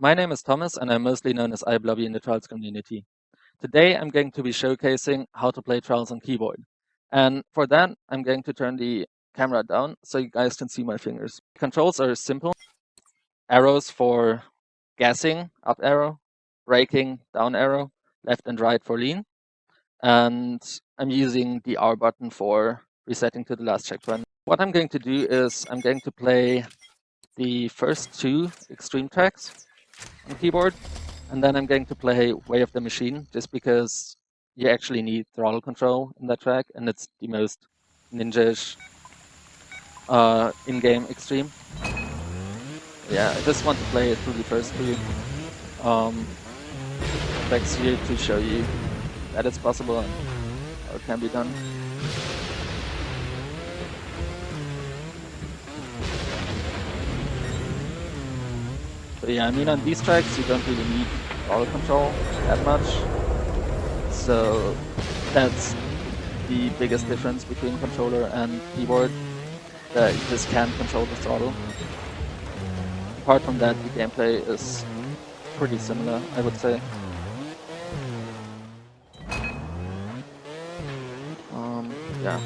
My name is Thomas and I'm mostly known as iBlobby in the Trials community. Today I'm going to be showcasing how to play Trials on keyboard. And for that, I'm going to turn the camera down so you guys can see my fingers. Controls are simple. Arrows for gassing, up arrow, braking, down arrow, left and right for lean. And I'm using the R button for resetting to the last checkpoint. What I'm going to do is I'm going to play the first two extreme tracks on keyboard, and then I'm going to play Way of the Machine, just because you actually need throttle control in that track, and it's the most ninja-ish in-game extreme. Yeah, I just want to play it through the first two tracks here to show you that it's possible and how it can be done. So yeah, I mean, on these tracks you don't really need throttle control that much, so that's the biggest difference between controller and keyboard, that you just can't control the throttle. Apart from that, the gameplay is pretty similar, I would say. Yeah.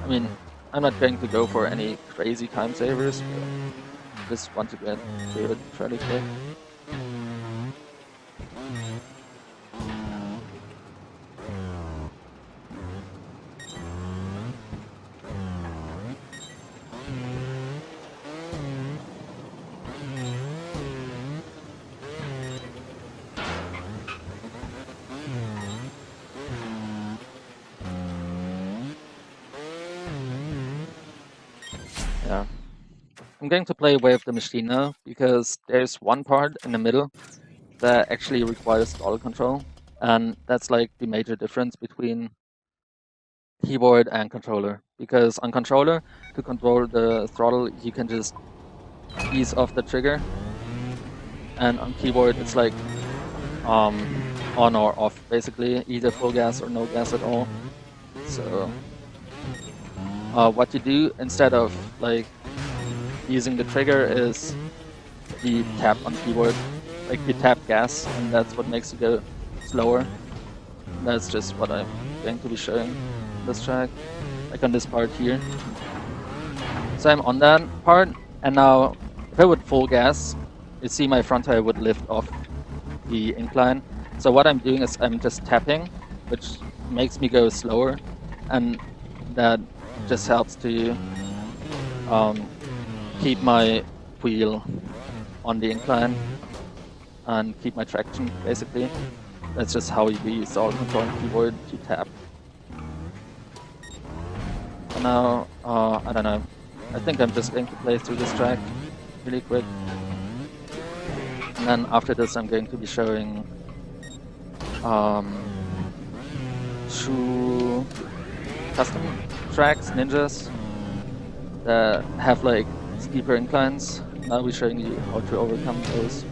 I mean, I'm not going to go for any crazy time savers, but just want to get through it fairly quick. Yeah. I'm going to play Way of the Machine now, because there's one part in the middle that actually requires throttle control, and that's like the major difference between keyboard and controller. Because on controller, to control the throttle, you can just ease off the trigger, and on keyboard, it's like on or off, basically, either full gas or no gas at all. So what you do instead of like using the trigger is you tap on keyboard, like you tap gas, and that's what makes you go slower. That's just what I'm going to be showing this track, like on this part here. So I'm on that part, and now if I would full gas, you see my front tire would lift off the incline. So what I'm doing is I'm just tapping, which makes me go slower, and that just helps to keep my wheel on the incline and keep my traction, basically. That's just how you use all control on keyboard, to tap. And now, I don't know, I think I'm just going to play through this track really quick. And then after this I'm going to be showing two custom tracks, ninjas, that have like steeper inclines. And I'll be showing you how to overcome those.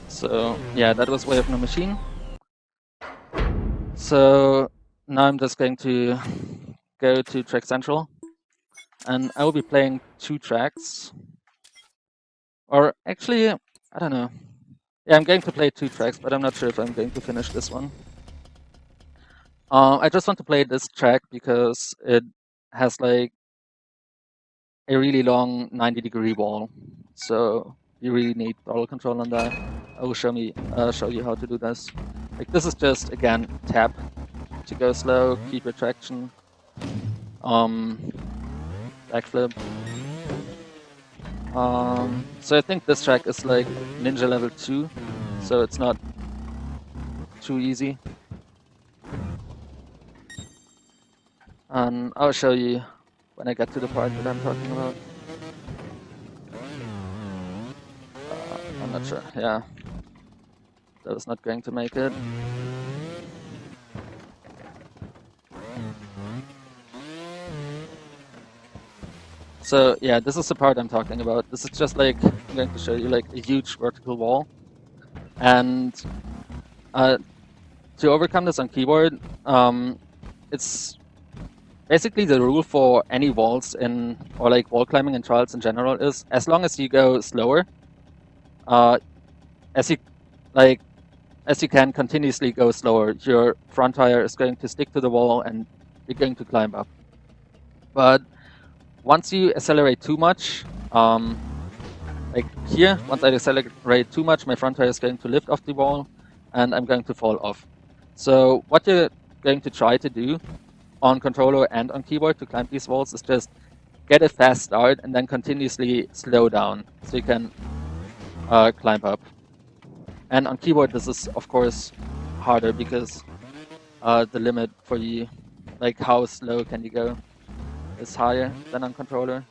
So yeah, that was Way of the Machine. So now I'm just going to go to Track Central, and I will be playing two tracks. Or actually, I don't know. Yeah, I'm going to play two tracks, but I'm not sure if I'm going to finish this one. I just want to play this track because it has like a really long 90-degree wall, so you really need throttle control on that. I will show you how to do this. Like, this is just, again, tap to go slow, keep your traction, backflip. So I think this track is like Ninja level 2, so it's not too easy. And I'll show you when I get to the part that I'm talking about. I'm not sure, yeah. That was not going to make it. So yeah, this is the part I'm talking about. This is just like, I'm going to show you like a huge vertical wall. And to overcome this on keyboard, it's basically the rule for any walls in, or like wall climbing in Trials in general is, as long as you go slower, as you can continuously go slower, your front tire is going to stick to the wall and you're going to climb up. But once you accelerate too much, like here, once I accelerate too much, my front tire is going to lift off the wall and I'm going to fall off. So what you're going to try to do on controller and on keyboard to climb these walls is just get a fast start and then continuously slow down so you can climb up. And on keyboard, this is of course harder because the limit for you, like how slow can you go, is higher than on controller.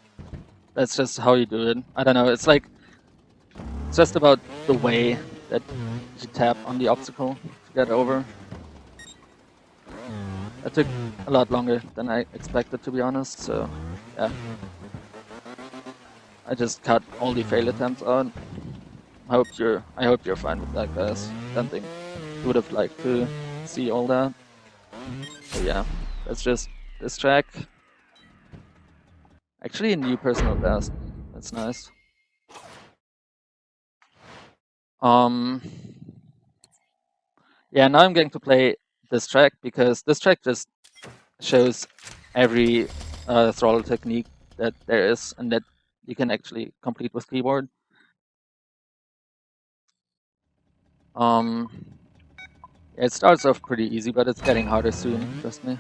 That's just how you do it. I don't know, it's like, it's just about the way that you tap on the obstacle to get over. That took a lot longer than I expected, to be honest, so yeah. I just cut all the fail attempts out. I hope you're fine with that, guys. Don't think you would have liked to see all that. So yeah, that's just this track. Actually a new personal best. That's nice. Yeah, now I'm going to play this track because this track just shows every throttle technique that there is and that you can actually complete with keyboard. It starts off pretty easy, but it's getting harder soon, trust me.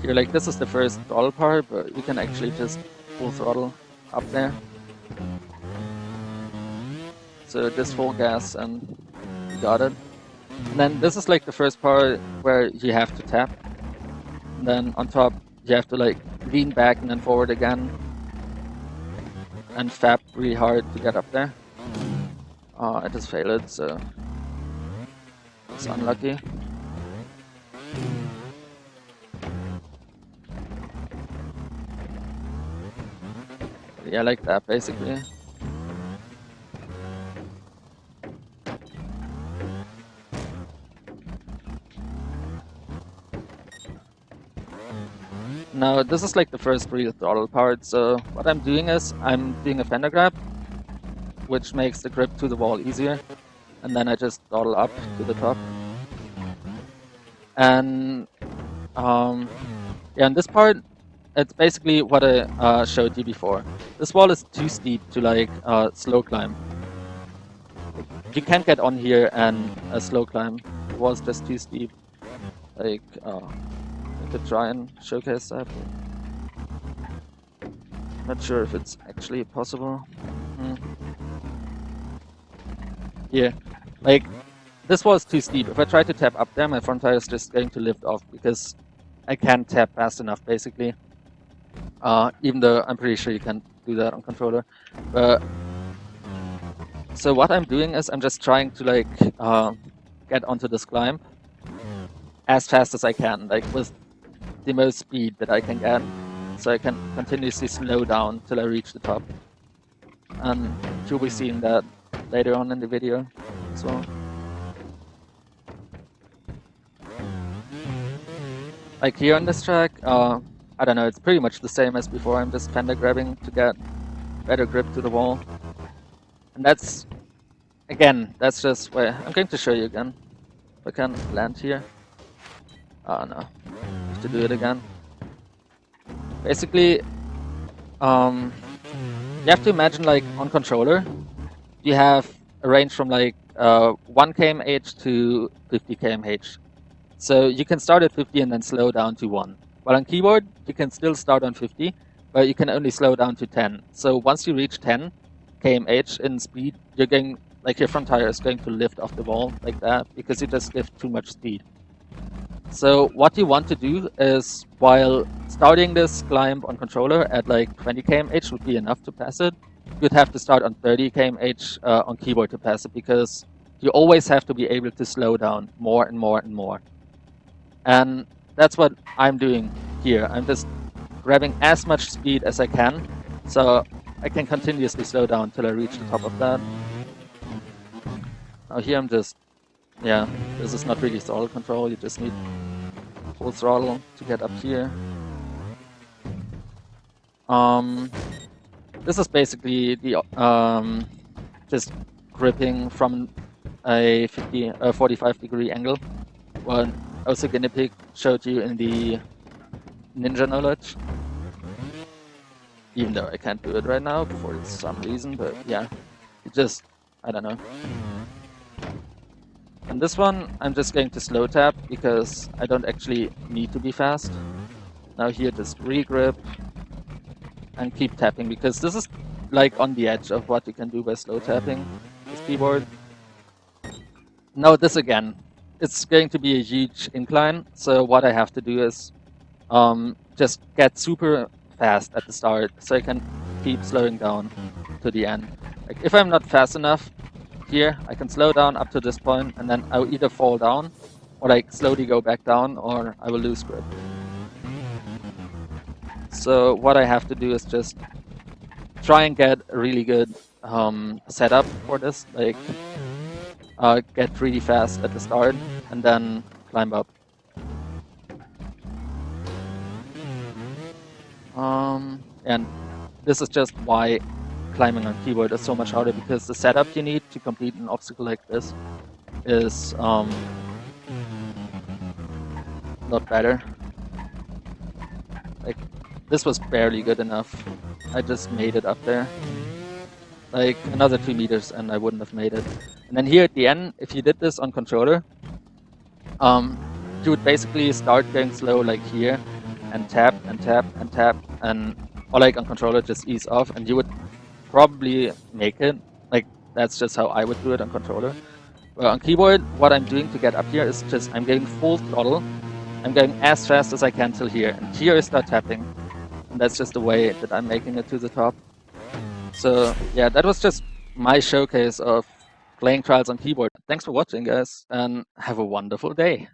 Here, like, this is the first throttle part, but you can actually just full throttle up there. So just full gas and you got it. And then this is like the first part where you have to tap. And then on top, you have to like lean back and then forward again. And fap really hard to get up there. I just failed it, so it's unlucky. Yeah, like that basically. Now this is like the first real throttle part, so what I'm doing is I'm doing a fender grab, which makes the grip to the wall easier, and then I just throttle up to the top. And yeah, in this part, it's basically what I showed you before. This wall is too steep to like slow climb. You can't get on here and slow climb. The wall's just too steep. Like, I could try and showcase that. Not sure if it's actually possible. Yeah, like this wall is too steep. If I try to tap up there, my front tire is just going to lift off because I can't tap fast enough, basically. Even though I'm pretty sure you can do that on controller. So what I'm doing is I'm just trying to like get onto this climb as fast as I can, like with the most speed that I can get, so I can continuously slow down till I reach the top. And you'll be seeing that later on in the video as well. Like here on this track, I don't know, it's pretty much the same as before. I'm just fender grabbing to get better grip to the wall. And that's, again, that's just where I'm going to show you again. If I can land here. Oh no, I have to do it again. Basically, you have to imagine like on controller, you have a range from like 1 km/h to 50 km/h. So you can start at 50 and then slow down to 1. While on keyboard, you can still start on 50, but you can only slow down to 10. So once you reach 10, km/h in speed, you're going, like your front tire is going to lift off the wall like that because you just give too much speed. So what you want to do is, while starting this climb on controller at like 20 km/h would be enough to pass it, you'd have to start on 30 km/h on keyboard to pass it, because you always have to be able to slow down more and more and more. And that's what I'm doing here. I'm just grabbing as much speed as I can, so I can continuously slow down till I reach the top of that. Now here I'm just, yeah, this is not really throttle control, you just need full throttle to get up here. This is basically the just gripping from a 45-degree angle, what also Guinea Pig showed you in the Ninja knowledge. Even though I can't do it right now for some reason, but yeah, it just, I don't know. And this one, I'm just going to slow tap because I don't actually need to be fast. Now here, just regrip and keep tapping, because this is like on the edge of what you can do by slow tapping this keyboard. Now this again, it's going to be a huge incline, so what I have to do is just get super fast at the start so I can keep slowing down to the end. Like if I'm not fast enough here, I can slow down up to this point, and then I'll either fall down or like slowly go back down, or I will lose grip. So what I have to do is just try and get a really good setup for this, like get really fast at the start and then climb up. And this is just why climbing on keyboard is so much harder, because the setup you need to complete an obstacle like this is not better. Like, this was barely good enough. I just made it up there. Like, another 2 meters and I wouldn't have made it. And then here at the end, if you did this on controller, you would basically start going slow like here, and tap and tap and tap, and or like on controller just ease off, and you would probably make it. Like, that's just how I would do it on controller. Well, on keyboard, what I'm doing to get up here is just I'm getting full throttle. I'm going as fast as I can till here, and here I start tapping. And that's just the way that I'm making it to the top. So yeah, that was just my showcase of playing Trials on keyboard. Thanks for watching, guys, and have a wonderful day.